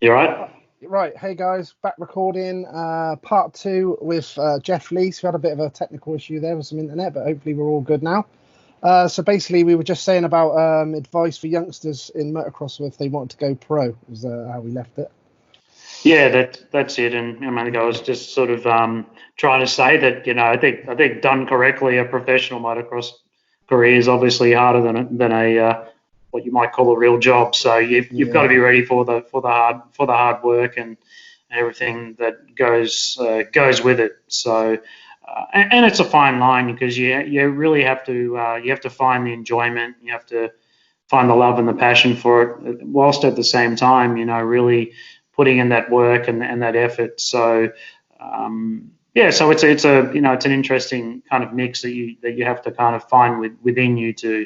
You right? Right, hey guys, back recording part two with Jeff Leisk. We had a bit of a technical issue there with some internet, but hopefully we're all good now. So basically, we were just saying about advice for youngsters in motocross if they want to go pro, is how we left it. Yeah, that's it. And I mean, I was just sort of trying to say that I think done correctly, a professional motocross career is obviously harder than a what you might call a real job. So you've got to Yeah, be ready for the hard work and everything that goes with it. So and it's a fine line because you really have to find the enjoyment. You have to find the love and the passion for it, whilst at the same time, really putting in that work and that effort. So yeah, so it's an interesting kind of mix that you have to kind of find within you to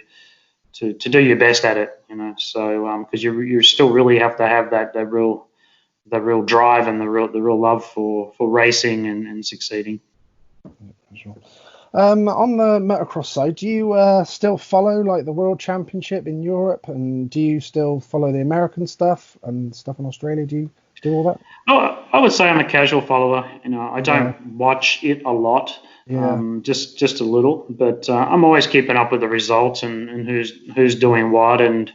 do your best at it. So because you still really have to have that real drive and the real love for racing and succeeding. for sure. On the motocross side, do you still follow like the World Championship in Europe, and do you still follow the American stuff and stuff in Australia? Do you do all that? I would say I'm a casual follower. I Yeah, don't watch it a lot, yeah, just a little, but I'm always keeping up with the results and who's doing what and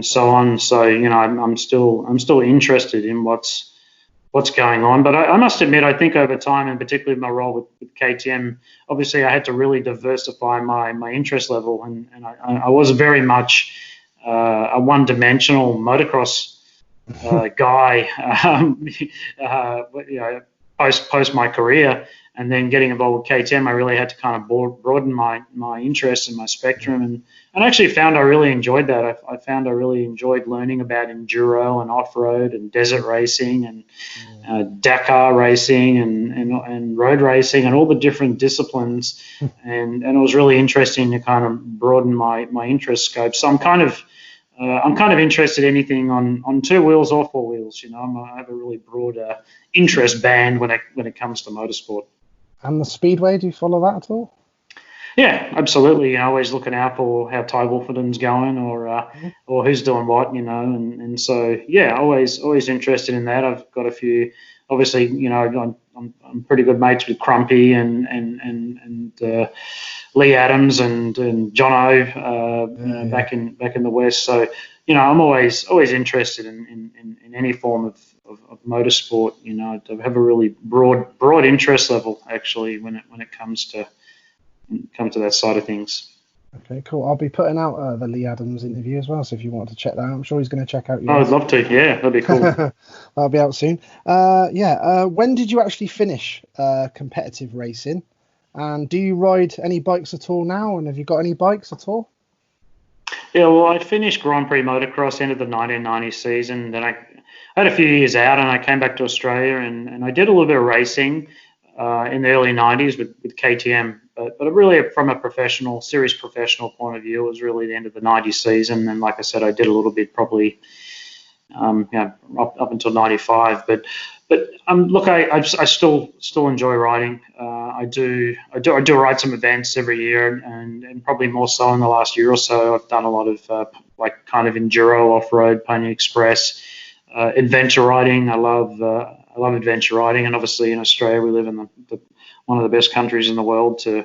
so on. So I'm still interested in what's going on. But I must admit, I think over time, and particularly my role with KTM, obviously I had to really diversify my interest level, and I was very much a one-dimensional motocross guy, post my career, and then getting involved with KTM, I really had to kind of broaden my interests and my spectrum, and I actually found I really enjoyed that. I found I really enjoyed learning about enduro and off road and desert racing and yeah. Dakar racing and road racing and all the different disciplines, and it was really interesting to kind of broaden my interest scope. So I'm kind of interested in anything on two wheels or four wheels. I have a really broad interest band when it comes to motorsport. And the Speedway, do you follow that at all? Yeah, absolutely. Always looking out for how Ty Wolfenden's going Mhm. or who's doing what, and so yeah, always interested in that. I've got a few, obviously, I'm pretty good mates with Crumpy and Lee Adams and Jono, Yeah, yeah. back in the West. So I'm always interested in any form of motorsport. To have a really broad interest level actually when it comes to that side of things. Okay, cool. I'll be putting out the Lee Adams interview as well, so if you want to check that out, I'm sure he's going to check out I'd yours. love to. Yeah, that'd be cool. That'll be out soon. Yeah. When did you actually finish competitive racing? And do you ride any bikes at all now? And have you got any bikes at all? Yeah, well, I finished Grand Prix motocross end of the 1990 season. Then I had a few years out, and I came back to Australia, and I did a little bit of racing in the early 90s with KTM. But really, from a serious professional point of view, it was really the end of the 90s season. And like I said, I did a little bit probably up until 95. But look, I still enjoy riding. I do ride some events every year, and probably more so in the last year or so. I've done a lot of like kind of enduro off road, Pony Express, adventure riding. I love adventure riding, and obviously in Australia we live in one of the best countries in the world to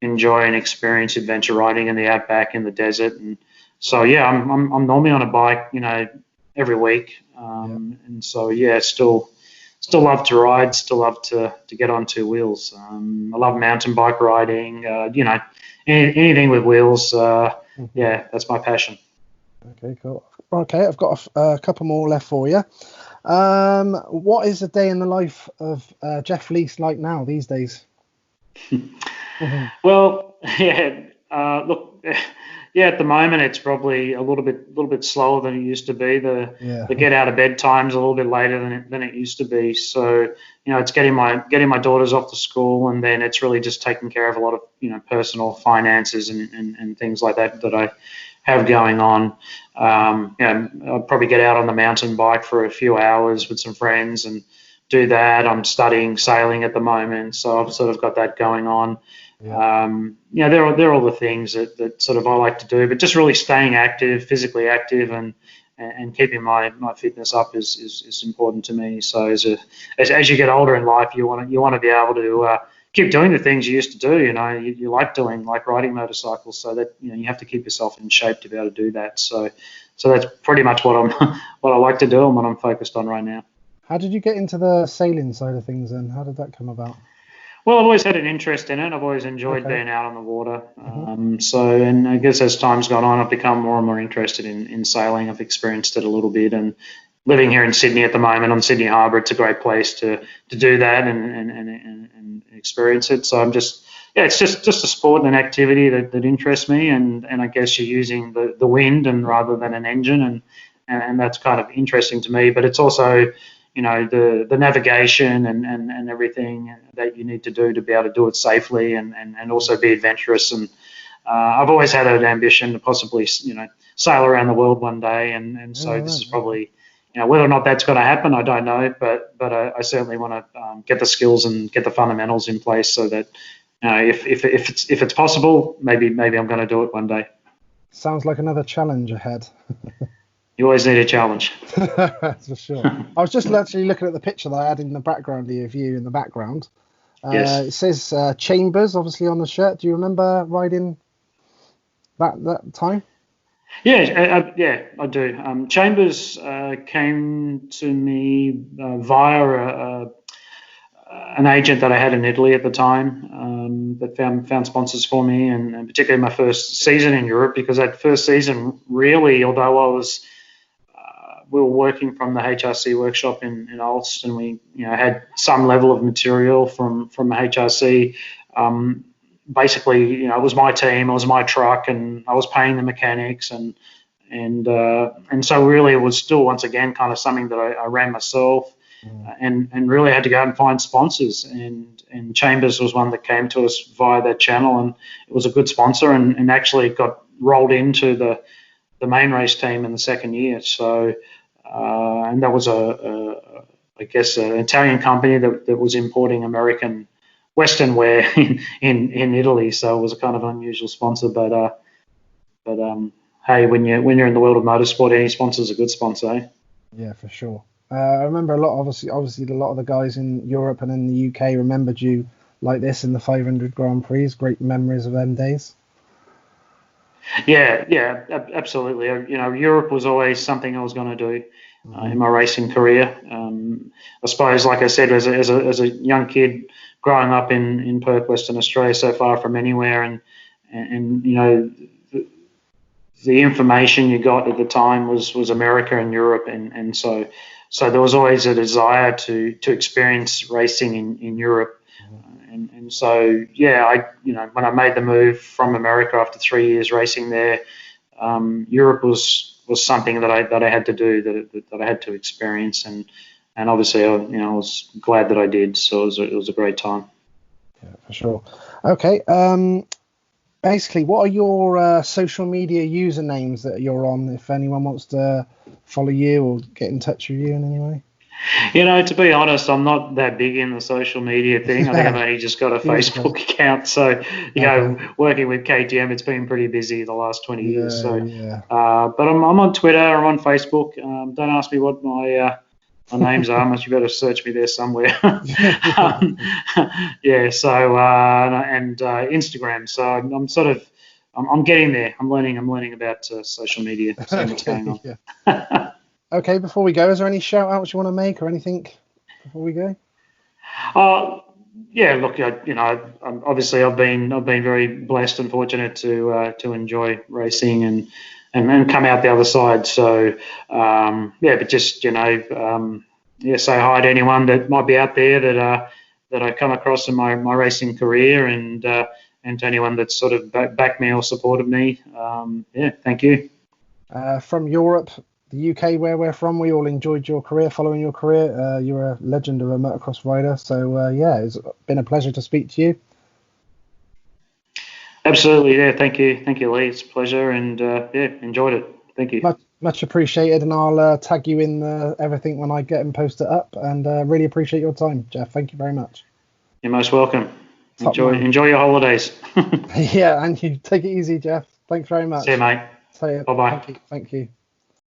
enjoy and experience adventure riding in the outback, in the desert, and so yeah, I'm normally on a bike, every week, Yeah. and so yeah, still love to ride, still love to get on two wheels. I love mountain bike riding, anything with wheels. Mhm. Yeah, that's my passion. Okay, cool. Okay, I've got a couple more left for you. What is a day in the life of Jeff Leisk like now these days? Mhm. Well, yeah. Look, yeah. At the moment, it's probably a little bit slower than it used to be. The Yeah. the get out of bed time's a little bit later than it used to be. So it's getting my daughters off to school, and then it's really just taking care of a lot of personal finances and things like that I have going on. I'll probably get out on the mountain bike for a few hours with some friends and do that. I'm studying sailing at the moment, so I've sort of got that going on. Yeah. They're all the things that sort of I like to do, but just really staying active, physically active, and and keeping my fitness up is important to me. So as you get older in life, you want to be able to keep doing the things you used to do. You like doing, like riding motorcycles, so that you have to keep yourself in shape to be able to do that. So that's pretty much what what I like to do and what I'm focused on right now. How did you get into the sailing side of things then? How did that come about? Well, I've always had an interest in it. I've always enjoyed being out on the water. And I guess as time's gone on, I've become more and more interested in sailing. I've experienced it a little bit, and living here in Sydney at the moment on Sydney Harbour, it's a great place to do that and experience it. So I'm just, it's just a sport and an activity that interests me, and I guess you're using the wind and rather than an engine, and that's kind of interesting to me. But it's also the navigation and everything that you need to do to be able to do it safely and also be adventurous. And I've always had an ambition to possibly sail around the world one day, and so this is probably whether or not that's going to happen, I don't know, but I certainly want to get the skills and get the fundamentals in place so that if it's possible, maybe I'm going to do it one day. Sounds like another challenge ahead. You always need a challenge. That's for sure. I was just actually looking at the picture that I had in the background of you in the background. Yes. It says Chambers, obviously, on the shirt. Do you remember riding that time? Yeah, I do. Chambers came to me via an agent that I had in Italy at the time that found sponsors for me, and particularly my first season in Europe, because that first season really, although we were working from the HRC workshop in Ulst, and we had some level of material from the HRC. Basically, it was my team, it was my truck, and I was paying the mechanics, and so really it was still once again kind of something that I ran myself, and really had to go out and find sponsors, and Chambers was one that came to us via that channel, and it was a good sponsor, and actually got rolled into the main race team in the second year. So and that was I guess an Italian company that was importing American Western wear in Italy, so it was a kind of unusual sponsor. But hey, when you're in the world of motorsport, any sponsor's a good sponsor. Eh? Yeah, for sure. I remember a lot. Obviously, a lot of the guys in Europe and in the UK remembered you like this in the 500 Grand Prix. Great memories of them days. Yeah, absolutely. Europe was always something I was going to do in my racing career. I suppose, like I said, as a young kid growing up in Perth, Western Australia, so far from anywhere, and the information you got at the time was America and Europe, and so there was always a desire to experience racing in Europe. And so, yeah, when I made the move from America after 3 years racing there, Europe was something that I had to do, that I had to experience, and obviously, I was glad that I did. So it was a great time. Yeah, for sure. Okay. Basically, what are your social media usernames that you're on? If anyone wants to follow you or get in touch with you in any way. To be honest, I'm not that big in the social media thing. I think I've only just got a Facebook account. So, working with KTM, it's been pretty busy the last 20 years. So, but I'm on Twitter, I'm on Facebook. Don't ask me what my names are. Much you better search me there somewhere. And Instagram. So I'm getting there. I'm learning about social media. So what's going on. Okay, before we go, is there any shout outs you want to make or anything before we go? Yeah, look, obviously I've been very blessed and fortunate to enjoy racing and come out the other side. So but just say hi to anyone that might be out there that I come across in my racing career, and to anyone that's sort of backed me or supported me. Thank you. From Europe, the UK, where we're from, we all enjoyed your career, following your career. You're a legend of a motocross rider. So, it's been a pleasure to speak to you. Absolutely, yeah. Thank you, Lee. It's a pleasure, and enjoyed it. Thank you. Much appreciated, and I'll tag you in everything when I get them posted up. And really appreciate your time, Jeff. Thank you very much. You're most welcome. Enjoy your holidays. Yeah, and you take it easy, Jeff. Thanks very much. See you, mate. Bye-bye. Thank you.